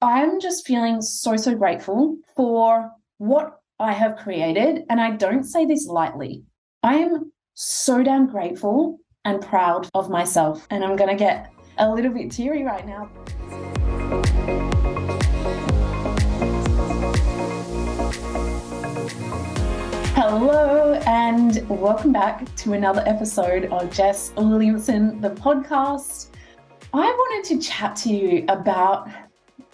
I'm just feeling so grateful for what I have created. And I don't say this lightly. I am so damn grateful and proud of myself. And I'm going to get a little bit teary right now. Hello and welcome back to another episode of Jess Williamson The Podcast. I wanted to chat to you about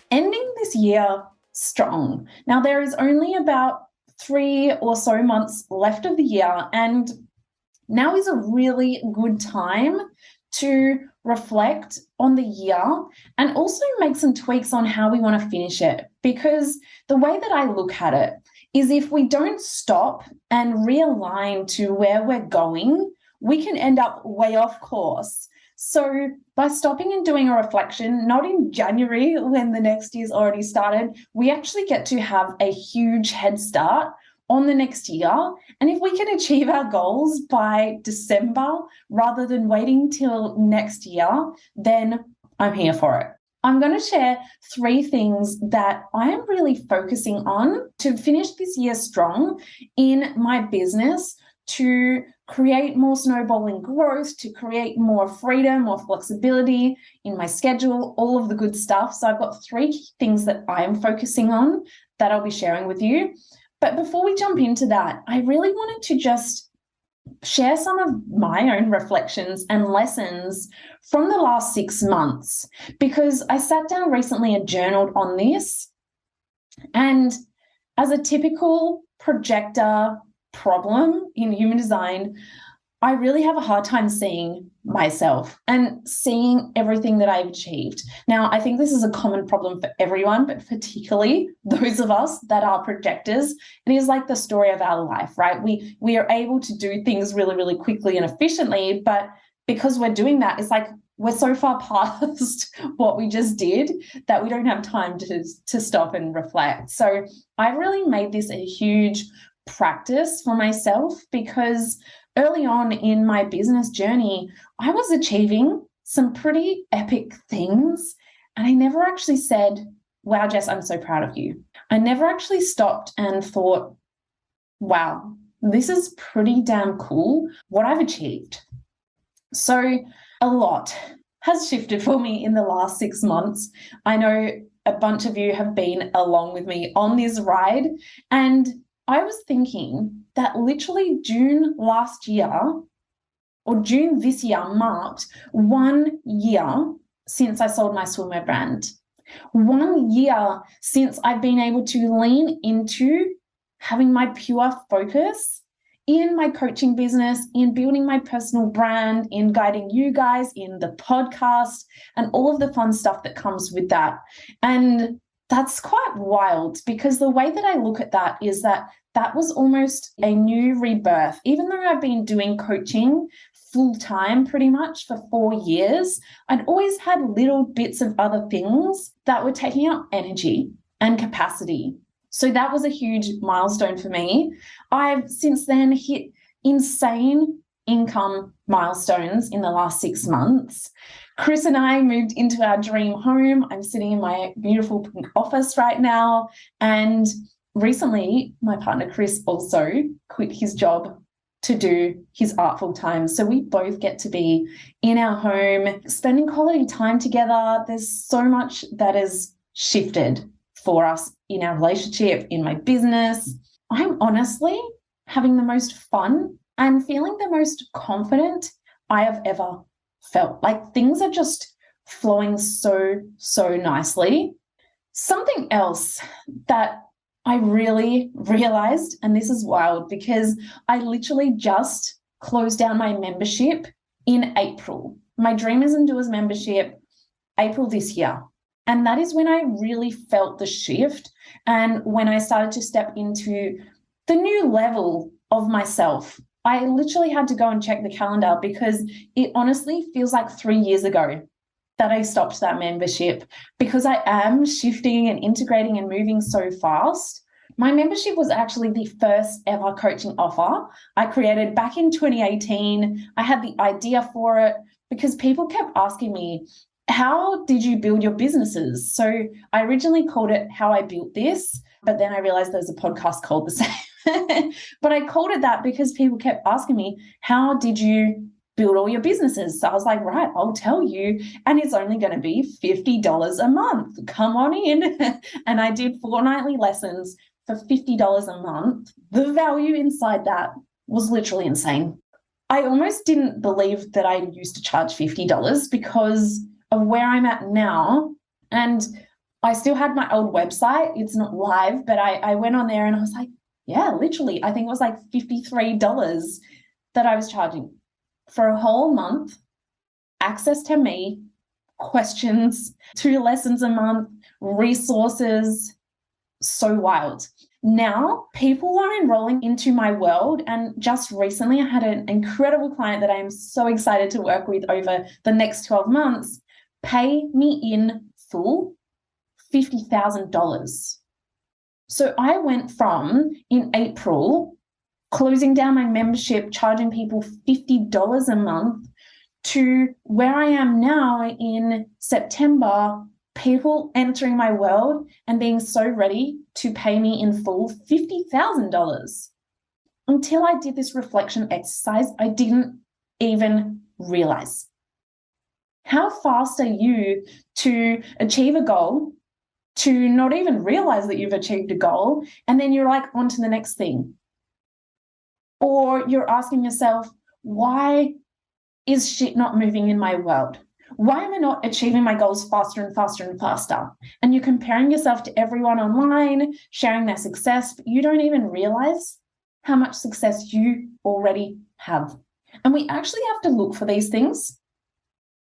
ending this year strong. Now, there is only about 3 or so months left of the year, and now is a really good time to reflect on the year and also make some tweaks on how we want to finish it. Because the way that I look at it is if we don't stop and realign to where we're going, we can end up way off course. So by stopping and doing a reflection, not in January when the next year's already started, we actually get to have a huge head start on the next year. And if we can achieve our goals by December rather than waiting till next year, then I'm here for it. I'm going to share 3 things that I am really focusing on to finish this year strong in my business, to create more snowballing growth, to create more freedom, more flexibility in my schedule, all of the good stuff. So I've got 3 key things that I am focusing on that I'll be sharing with you. But before we jump into that, I really wanted to just share some of my own reflections and lessons from the last 6 months, because I sat down recently and journaled on this. And as a typical projector problem in human design, I really have a hard time seeing myself and seeing everything that I've achieved. Now, I think this is a common problem for everyone, but particularly those of us that are projectors. It is like the story of our life, right? We are able to do things really quickly and efficiently, but because we're doing that, it's like we're so far past what we just did that we don't have time to stop and reflect. So I really made this a huge practice for myself, because early on in my business journey, I was achieving some pretty epic things, and I never actually said, wow, Jess, I'm so proud of you. I never actually stopped and thought, wow, this is pretty damn cool what I've achieved. So a lot has shifted for me in the last 6 months. I know a bunch of you have been along with me on this ride, and I was thinking that literally June last year, or June this year, marked 1 year since I sold my swimwear brand. 1 year since I've been able to lean into having my pure focus in my coaching business, in building my personal brand, in guiding you guys, in the podcast, and all of the fun stuff that comes with that. And that's quite wild, because the way that I look at that is that that was almost a new rebirth. Even though I've been doing coaching full time pretty much for 4 years, I'd always had little bits of other things that were taking up energy and capacity. So that was a huge milestone for me. I've since then hit insane income milestones in the last 6 months. Chris and I moved into our dream home. I'm sitting in my beautiful pink office right now. And recently, my partner Chris also quit his job to do his art full time. So we both get to be in our home, spending quality time together. There's so much that has shifted for us in our relationship, in my business. I'm honestly having the most fun and feeling the most confident I have ever felt. Like things are just flowing so nicely. Something else that I really realized, and this is wild because I literally just closed down my membership in April. My Dreamers and Doers membership, April this year. And that is when I really felt the shift, and when I started to step into the new level of myself. I literally had to go and check the calendar because it honestly feels like 3 years ago that I stopped that membership, because I am shifting and integrating and moving so fast. My membership was actually the first ever coaching offer I created back in 2018. I had the idea for it because people kept asking me, how did you build your businesses? So I originally called it How I Built This, but then I realized there's a podcast called the same. But I called it that because people kept asking me, how did you build all your businesses? So I was like, right, I'll tell you. And it's only going to be $50 a month. Come on in. And I did fortnightly lessons for $50 a month. The value inside that was literally insane. I almost didn't believe that I used to charge $50 because of where I'm at now. And I still had my old website. It's not live, but I went on there and I was like, yeah, literally, I think it was like $53 that I was charging for a whole month, access to me, questions, 2 lessons a month, resources. So wild. Now people are enrolling into my world, and just recently I had an incredible client that I am so excited to work with over the next 12 months pay me in full $50,000. So I went from, in April, closing down my membership, charging people $50 a month, to where I am now in September, people entering my world and being so ready to pay me in full $50,000. Until I did this reflection exercise, I didn't even realize. How fast are you to achieve a goal, to not even realize that you've achieved a goal, and then you're like, on to the next thing? Or you're asking yourself, why is shit not moving in my world? Why am I not achieving my goals faster and faster and faster? And you're comparing yourself to everyone online, sharing their success, but you don't even realize how much success you already have. And we actually have to look for these things.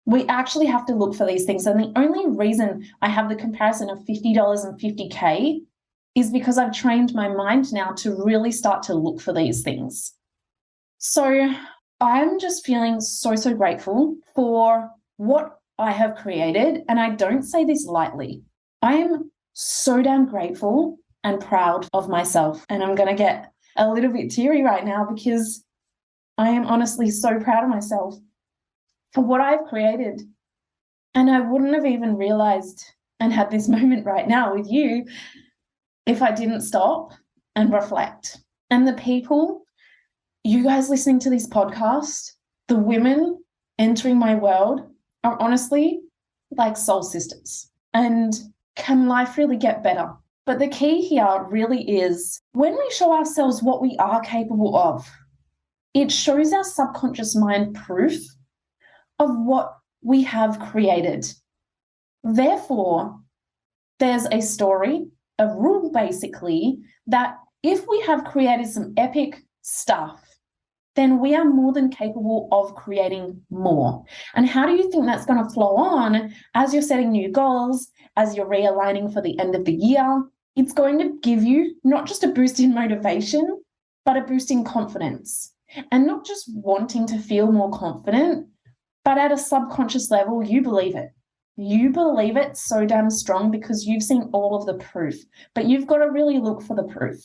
We actually have to look for these things. And the only reason I have the comparison of $50 and $50K is because I've trained my mind now to really start to look for these things. So I'm just feeling so, so grateful for what I have created. And I don't say this lightly. I am so damn grateful and proud of myself. And I'm going to get a little bit teary right now because I am honestly so proud of myself for what I've created. And I wouldn't have even realized and had this moment right now with you if I didn't stop and reflect. And the people, you guys listening to this podcast, the women entering my world are honestly like soul sisters. And can life really get better? But the key here really is when we show ourselves what we are capable of, it shows our subconscious mind proof of what we have created. Therefore, there's a story, a rule basically, that if we have created some epic stuff, then we are more than capable of creating more. And how do you think that's going to flow on as you're setting new goals, as you're realigning for the end of the year? It's going to give you not just a boost in motivation, but a boost in confidence. And not just wanting to feel more confident, but at a subconscious level, you believe it. You believe it so damn strong because you've seen all of the proof, but you've got to really look for the proof.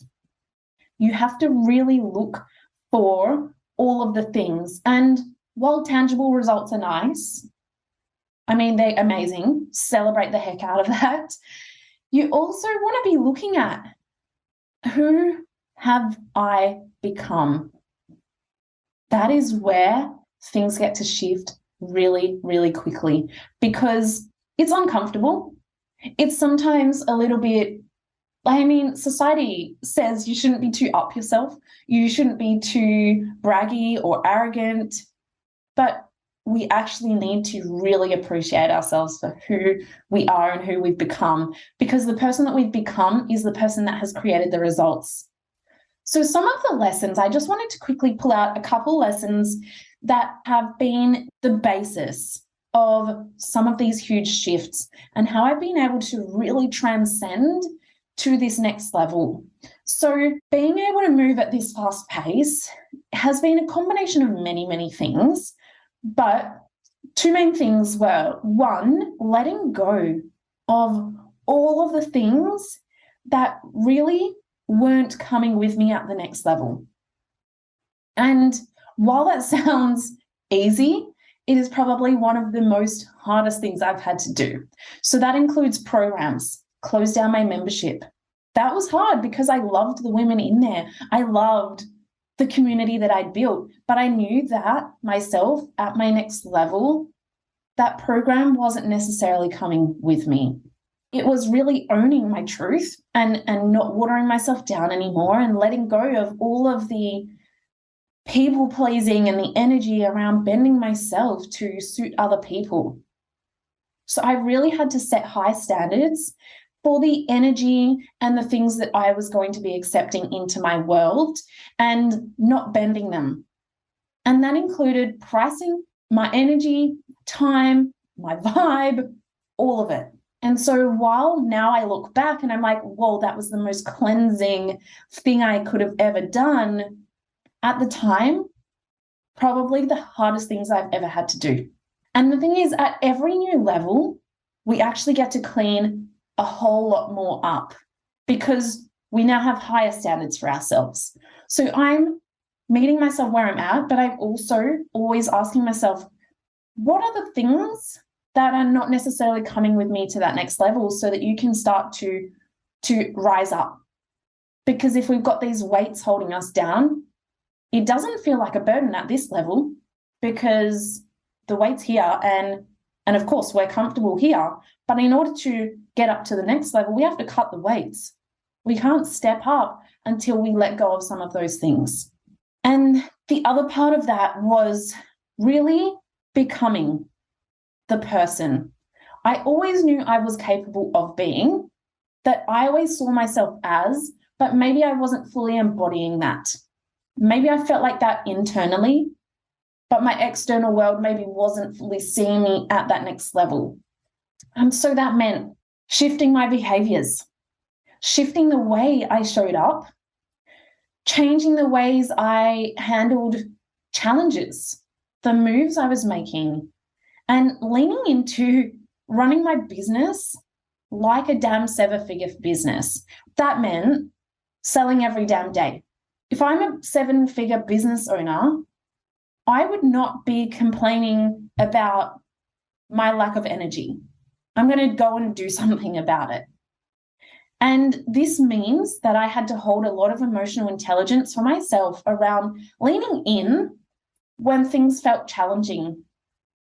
You have to really look for all of the things. And while tangible results are nice, I mean, they're amazing, celebrate the heck out of that, you also want to be looking at, who have I become? That is where things get to shift really, really quickly because it's uncomfortable. It's sometimes a little bit, I mean, society says you shouldn't be too up yourself. You shouldn't be too braggy or arrogant, but we actually need to really appreciate ourselves for who we are and who we've become, because the person that we've become is the person that has created the results. So some of the lessons, I just wanted to quickly pull out a couple lessons that have been the basis of some of these huge shifts and how I've been able to really transcend to this next level. So being able to move at this fast pace has been a combination of many, many things, but 2 main things were, 1, letting go of all of the things that really weren't coming with me at the next level. And while that sounds easy, it is probably one of the most hardest things I've had to do. So that includes programs, close down my membership. That was hard because I loved the women in there. I loved the community that I'd built, but I knew that myself at my next level, that program wasn't necessarily coming with me. It was really owning my truth and not watering myself down anymore and letting go of all of the people pleasing and the energy around bending myself to suit other people. So I really had to set high standards for the energy and the things that I was going to be accepting into my world and not bending them. And that included pricing, my energy, time, my vibe, all of it. And so while now I look back and I'm like, whoa, that was the most cleansing thing I could have ever done, at the time, probably the hardest things I've ever had to do. And the thing is, at every new level, we actually get to clean a whole lot more up because we now have higher standards for ourselves. So I'm meeting myself where I'm at, but I'm also always asking myself, what are the things that are not necessarily coming with me to that next level so that you can start to rise up? Because if we've got these weights holding us down, it doesn't feel like a burden at this level because the weight's here and of course we're comfortable here. But in order to get up to the next level, we have to cut the weights. We can't step up until we let go of some of those things. And the other part of that was really becoming the person I always knew I was capable of being, that I always saw myself as, but maybe I wasn't fully embodying that. Maybe I felt like that internally, but my external world maybe wasn't fully seeing me at that next level. And so that meant shifting my behaviors, shifting the way I showed up, changing the ways I handled challenges, the moves I was making, and leaning into running my business like a damn seven-figure business. That meant selling every damn day. If I'm a seven-figure business owner, I would not be complaining about my lack of energy. I'm going to go and do something about it. And this means that I had to hold a lot of emotional intelligence for myself around leaning in when things felt challenging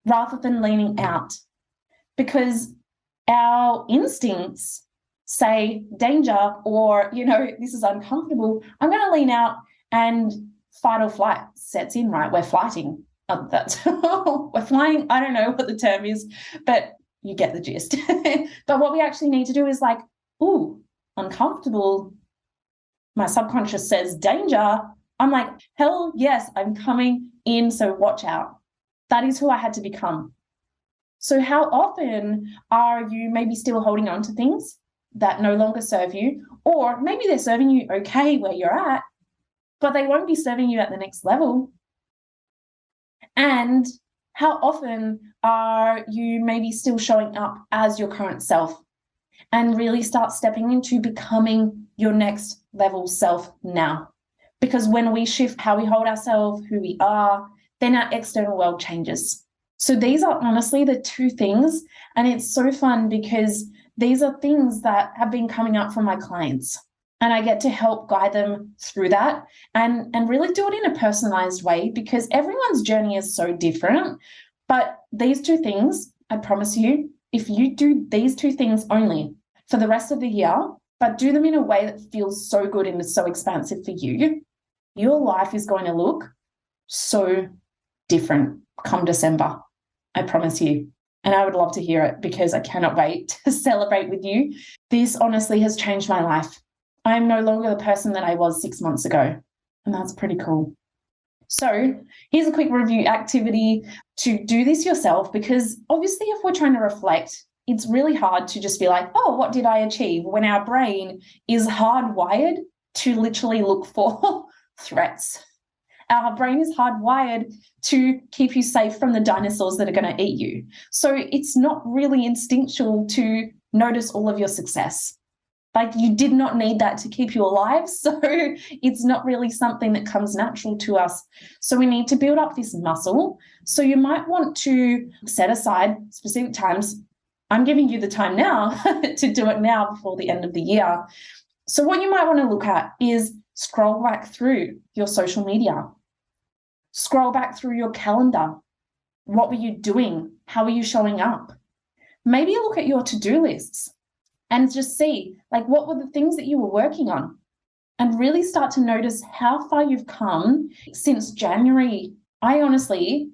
rather than leaning out. Because our instincts say danger or, this is uncomfortable. I'm going to lean out and fight or flight sets in, right? We're flighting. We're flying. I don't know what the term is, but you get the gist. But what we actually need to do is like, ooh, uncomfortable. My subconscious says danger. I'm like, hell yes, I'm coming in. So watch out. That is who I had to become. So how often are you maybe still holding on to things that no longer serve you, or maybe they're serving you okay where you're at, but they won't be serving you at the next level? And how often are you maybe still showing up as your current self and really start stepping into becoming your next level self now? Because when we shift how we hold ourselves, who we are, then our external world changes. So these are honestly the two things. And it's so fun because these are things that have been coming up from my clients. And I get to help guide them through that and really do it in a personalized way because everyone's journey is so different. But these two things, I promise you, if you do these two things only for the rest of the year, but do them in a way that feels so good and is so expansive for you, your life is going to look so different come December. I promise you. And I would love to hear it because I cannot wait to celebrate with you. This honestly has changed my life. I'm no longer the person that I was 6 months ago. And that's pretty cool. So here's a quick review activity to do this yourself, because obviously if we're trying to reflect, it's really hard to just be like, oh, what did I achieve? When our brain is hardwired to literally look for threats. Our brain is hardwired to keep you safe from the dinosaurs that are going to eat you. So it's not really instinctual to notice all of your success. Like, you did not need that to keep you alive. So it's not really something that comes natural to us. So we need to build up this muscle. So you might want to set aside specific times. I'm giving you the time now to do it now before the end of the year. So what you might want to look at is scroll back through your social media. Scroll back through your calendar. What were you doing? How are you showing up? Maybe look at your to-do lists and just see, like, what were the things that you were working on, and really start to notice how far you've come since January. I honestly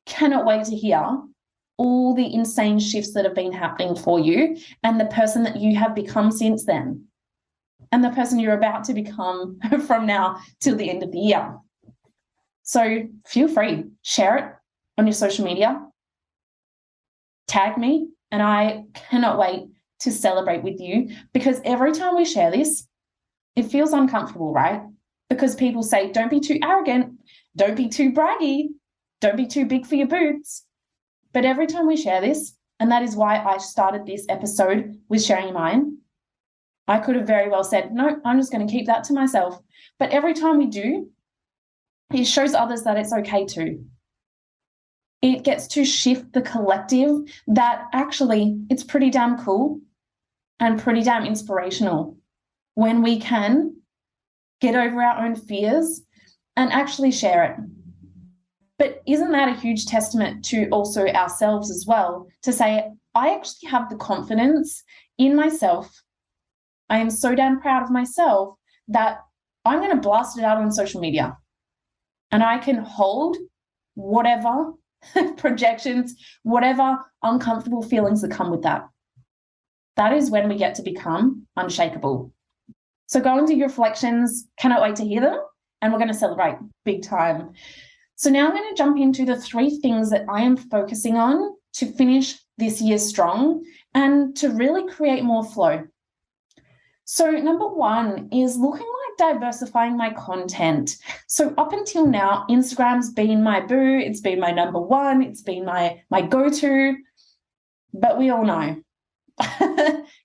cannot wait to hear all the insane shifts that have been happening for you, and the person that you have become since then, and the person you're about to become from now till the end of the year. So feel free, share it on your social media, tag me, and I cannot wait to celebrate with you, because every time we share this, it feels uncomfortable, right? Because people say, don't be too arrogant, don't be too braggy, don't be too big for your boots. But every time we share this, and that is why I started this episode with sharing mine, I could have very well said, no, I'm just going to keep that to myself. But every time we do, it shows others that it's okay too. It gets to shift the collective that actually it's pretty damn cool and pretty damn inspirational when we can get over our own fears and actually share it. But isn't that a huge testament to also ourselves as well, to say, I actually have the confidence in myself. I am so damn proud of myself that I'm going to blast it out on social media, and I can hold whatever projections, whatever uncomfortable feelings that come with that. That is when we get to become unshakable. So go into your reflections. Cannot wait to hear them. And we're going to celebrate big time. So now I'm going to jump into the 3 things that I am focusing on to finish this year strong and to really create more flow. So number 1 is looking like diversifying my content. So up until now, Instagram's been my boo. It's been my number 1. It's been my go-to. But we all know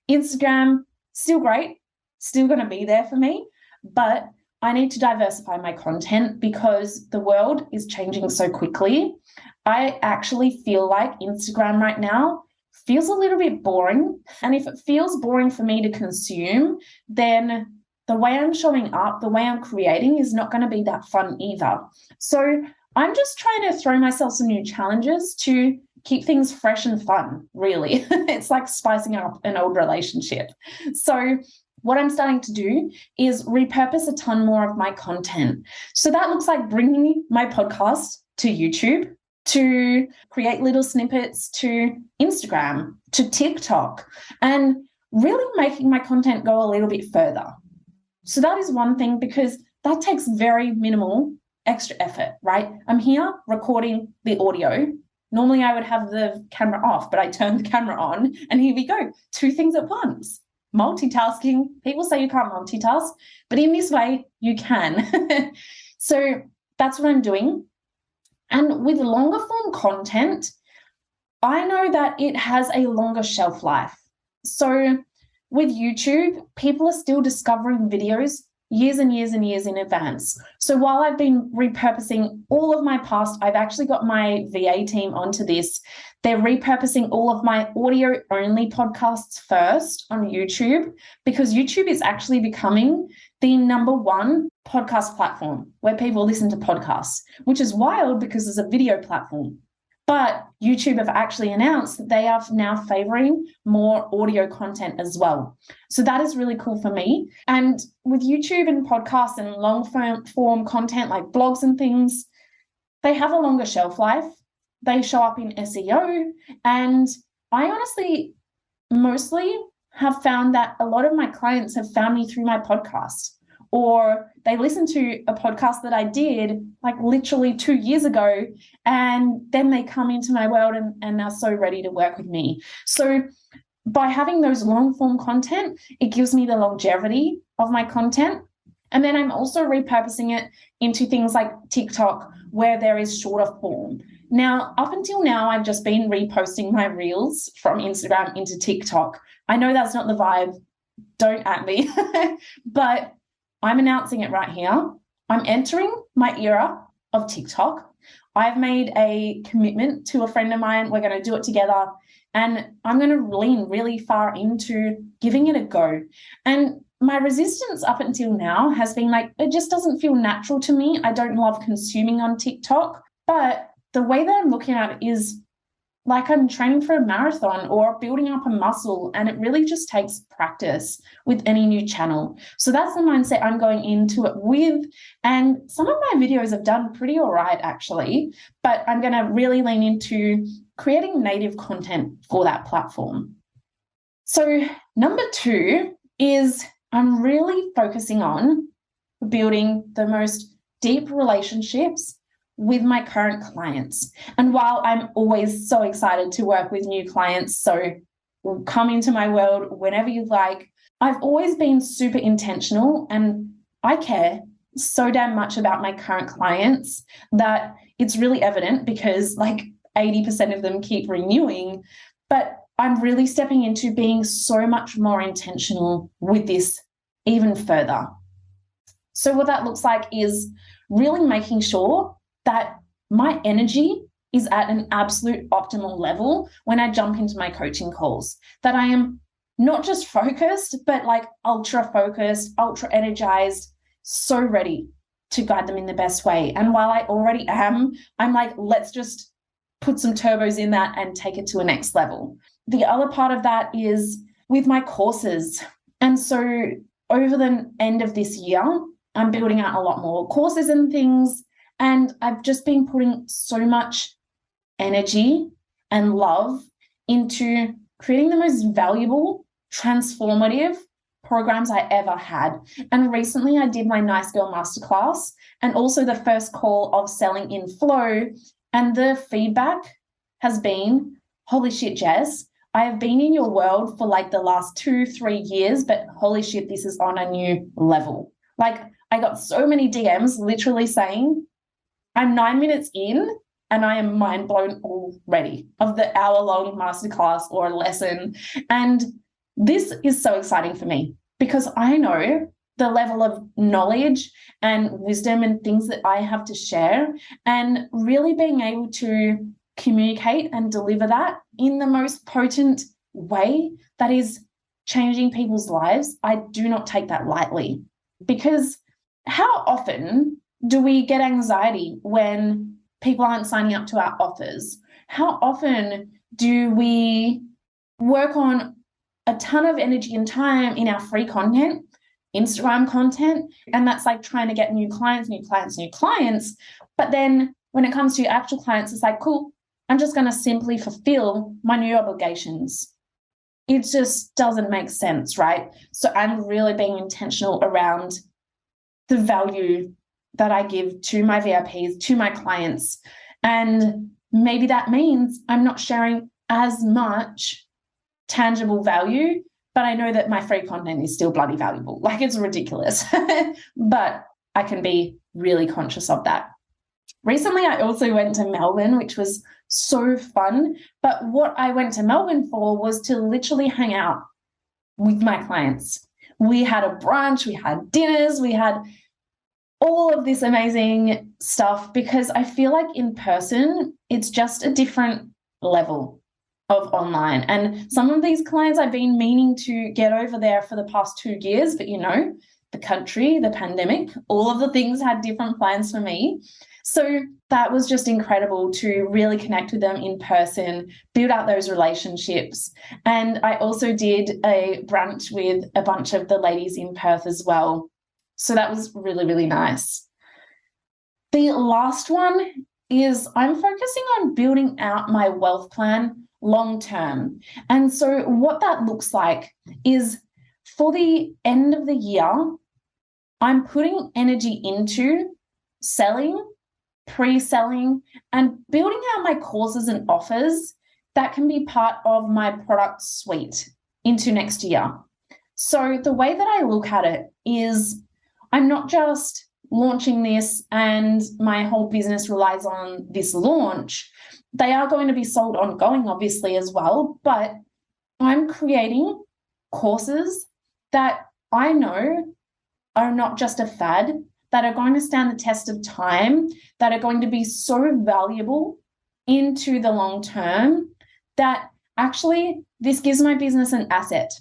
Instagram, still great, still going to be there for me, but I need to diversify my content because the world is changing so quickly. I actually feel like Instagram right now feels a little bit boring. And if it feels boring for me to consume, then the way I'm showing up, the way I'm creating is not going to be that fun either. So I'm just trying to throw myself some new challenges to keep things fresh and fun, really. It's like spicing up an old relationship. So what I'm starting to do is repurpose a ton more of my content. So that looks like bringing my podcast to YouTube, to create little snippets to Instagram, to TikTok, and really making my content go a little bit further. So that is one thing, because that takes very minimal extra effort, right? I'm here recording the audio. Normally I would have the camera off, but I turned the camera on, and here we go. 2 things at once. Multitasking. People say you can't multitask, but in this way you can. So that's what I'm doing. And with longer form content, I know that it has a longer shelf life. So with YouTube, people are still discovering videos years and years and years in advance. So while I've been repurposing all of my past, I've actually got my VA team onto this. They're repurposing all of my audio-only podcasts first on YouTube, because YouTube is actually becoming the number 1 podcast platform where people listen to podcasts, which is wild because it's a video platform. But YouTube have actually announced that they are now favoring more audio content as well. So that is really cool for me. And with YouTube and podcasts and long form content like blogs and things, they have a longer shelf life. They show up in SEO. And I honestly mostly have found that a lot of my clients have found me through my podcast, or they listen to a podcast that I did like literally 2 years ago, and then they come into my world and are so ready to work with me. So by having those long form content, it gives me the longevity of my content. And then I'm also repurposing it into things like TikTok, where there is shorter form. Now, up until now, I've just been reposting my reels from Instagram into TikTok. I know that's not the vibe don't at me. But I'm announcing it right here. I'm entering my era of TikTok. I've made a commitment to a friend of mine. We're going to do it together. And I'm going to lean really far into giving it a go. And my resistance up until now has been like, it just doesn't feel natural to me. I don't love consuming on TikTok. But the way that I'm looking at it is like I'm training for a marathon or building up a muscle, and it really just takes practice with any new channel. So that's the mindset I'm going into it with. And some of my videos have done pretty all right, actually, but I'm going to really lean into creating native content for that platform. So number 2 is I'm really focusing on building the most deep relationships with my current clients. And while I'm always so excited to work with new clients, so come into my world whenever you like, I've always been super intentional, and I care so damn much about my current clients that it's really evident because like 80% of them keep renewing. But I'm really stepping into being so much more intentional with this even further. So what that looks like is really making sure that my energy is at an absolute optimal level when I jump into my coaching calls, that I am not just focused, but like ultra focused, ultra energized, so ready to guide them in the best way. And while I already am, I'm like, let's just put some turbos in that and take it to a next level. The other part of that is with my courses. And so over the end of this year, I'm building out a lot more courses and things. And I've just been putting so much energy and love into creating the most valuable, transformative programs I ever had. And recently I did my Nice Girl Masterclass and also the first call of Selling in Flow. And the feedback has been, holy shit, Jess, I have been in your world for like the last 2-3 years, but holy shit, this is on a new level. Like I got so many DMs literally saying, I'm 9 minutes in and I am mind blown already of the hour-long masterclass or lesson. And this is so exciting for me because I know the level of knowledge and wisdom and things that I have to share, and really being able to communicate and deliver that in the most potent way that is changing people's lives. I do not take that lightly, because how often do we get anxiety when people aren't signing up to our offers? How often do we work on a ton of energy and time in our free content, Instagram content, and that's like trying to get new clients. But then when it comes to actual clients, it's like, cool, I'm just going to simply fulfill my new obligations. It just doesn't make sense, right? So I'm really being intentional around the value that I give to my VIPs, to my clients. And maybe that means I'm not sharing as much tangible value, but I know that my free content is still bloody valuable. Like it's ridiculous, but I can be really conscious of that. Recently, I also went to Melbourne, which was so fun. But what I went to Melbourne for was to literally hang out with my clients. We had a brunch, we had dinners, we had all of this amazing stuff, because I feel like in person, it's just a different level of online. And some of these clients I've been meaning to get over there for the past 2 years, but the country, the pandemic, all of the things had different plans for me. So that was just incredible to really connect with them in person, build out those relationships. And I also did a brunch with a bunch of the ladies in Perth as well. So that was really, really nice. The last one is I'm focusing on building out my wealth plan long term. And so what that looks like is for the end of the year, I'm putting energy into selling, pre-selling, and building out my courses and offers that can be part of my product suite into next year. So the way that I look at it is I'm not just launching this and my whole business relies on this launch. They are going to be sold ongoing, obviously, as well, but I'm creating courses that I know are not just a fad, that are going to stand the test of time, that are going to be so valuable into the long term, that actually this gives my business an asset.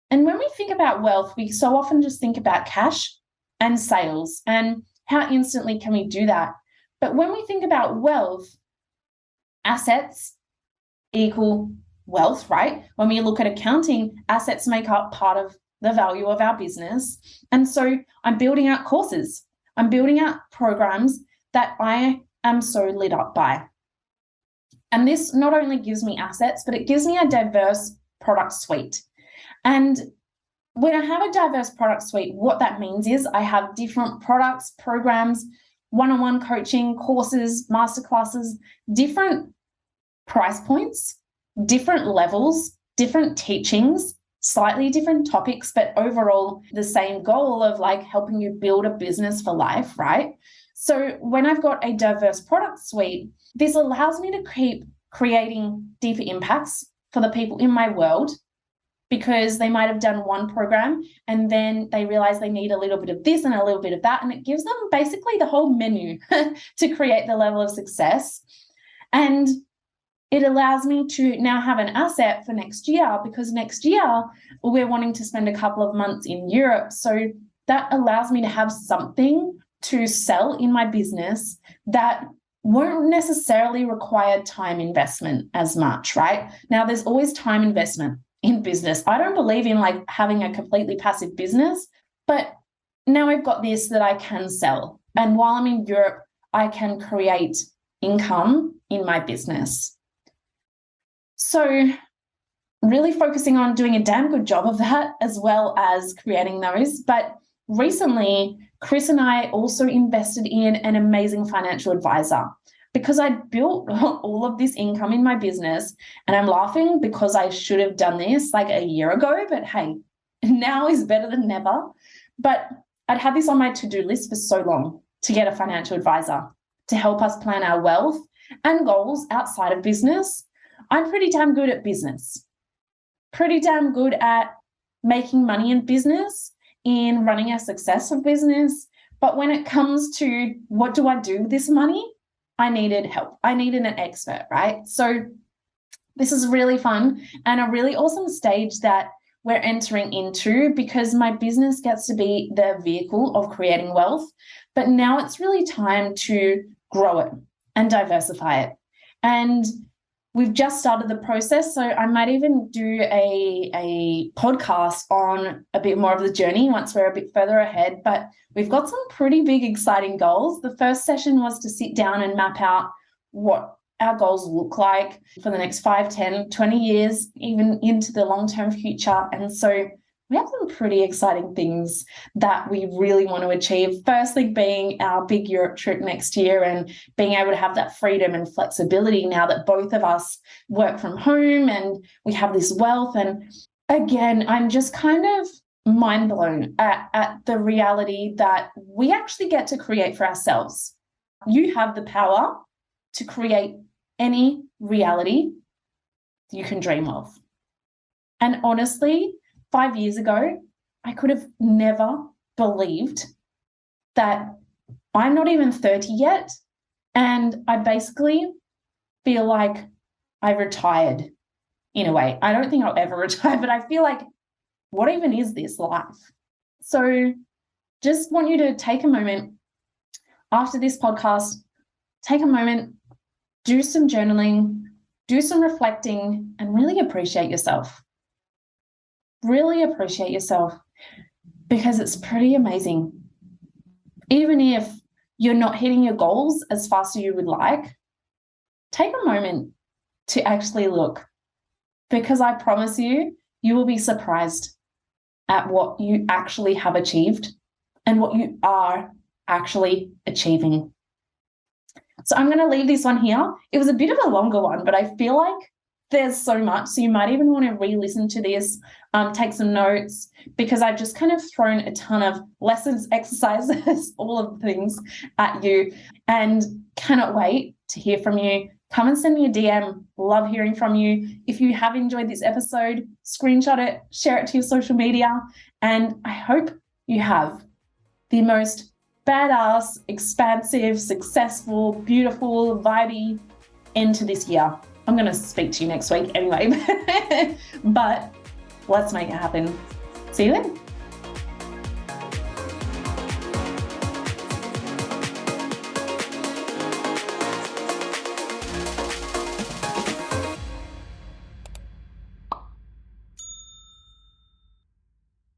And when we think about wealth, we so often just think about cash and sales and how instantly can we do that. But when we think about wealth, assets equal wealth, right? When we look at accounting, assets make up part of the value of our business. And so I'm building out courses. I'm building out programs that I am so lit up by. And this not only gives me assets, but it gives me a diverse product suite. And when I have a diverse product suite, what that means is I have different products, programs, one-on-one coaching, courses, masterclasses, different price points, different levels, different teachings, slightly different topics, but overall the same goal of like helping you build a business for life, right? So when I've got a diverse product suite, this allows me to keep creating deeper impacts for the people in my world, because they might have done one program and then they realize they need a little bit of this and a little bit of that. And it gives them basically the whole menu to create the level of success. And it allows me to now have an asset for next year, because next year we're wanting to spend a couple of months in Europe. So that allows me to have something to sell in my business that won't necessarily require time investment as much, right? Now, there's always time investment in business. I don't believe in like having a completely passive business, but now I've got this that I can sell. And while I'm in Europe, I can create income in my business. So really focusing on doing a damn good job of that, as well as creating those. But recently, Chris and I also invested in an amazing financial advisor, because I built all of this income in my business. And I'm laughing because I should have done this like a year ago, but hey, now is better than never. But I'd had this on my to-do list for so long, to get a financial advisor to help us plan our wealth and goals outside of business. I'm pretty damn good at business, pretty damn good at making money in business, in running a successful business. But when it comes to what do I do with this money, I needed help. I needed an expert, right? So this is really fun and a really awesome stage that we're entering into, because my business gets to be the vehicle of creating wealth. But now it's really time to grow it and diversify it. And we've just started the process, so I might even do a podcast on a bit more of the journey once we're a bit further ahead. But we've got some pretty big, exciting goals. The first session was to sit down and map out what our goals look like for the next 5, 10, 20 years, even into the long-term future. And so we have some pretty exciting things that we really want to achieve. Firstly, being our big Europe trip next year and being able to have that freedom and flexibility now that both of us work from home and we have this wealth. And again, I'm just kind of mind blown at the reality that we actually get to create for ourselves. You have the power to create any reality you can dream of. And honestly, 5 years ago, I could have never believed that I'm not even 30 yet, and I basically feel like I retired in a way. I don't think I'll ever retire, but I feel like, what even is this life? So just want you to take a moment after this podcast, take a moment, do some journaling, do some reflecting, and really appreciate yourself. Really appreciate yourself, because it's pretty amazing. Even if you're not hitting your goals as fast as you would like, take a moment to actually look, because I promise you, you will be surprised at what you actually have achieved and what you are actually achieving. So I'm going to leave this one here. It was a bit of a longer one, but I feel like there's so much. So you might even want to re-listen to this, take some notes, because I've just kind of thrown a ton of lessons, exercises, all of the things at you, and cannot wait to hear from you. come and send me a DM. Love hearing from you. If you have enjoyed this episode, screenshot it, share it to your social media, and I hope you have the most badass, expansive, successful, beautiful, vibey end to this year. I'm going to speak to you next week anyway, but let's make it happen. See you then.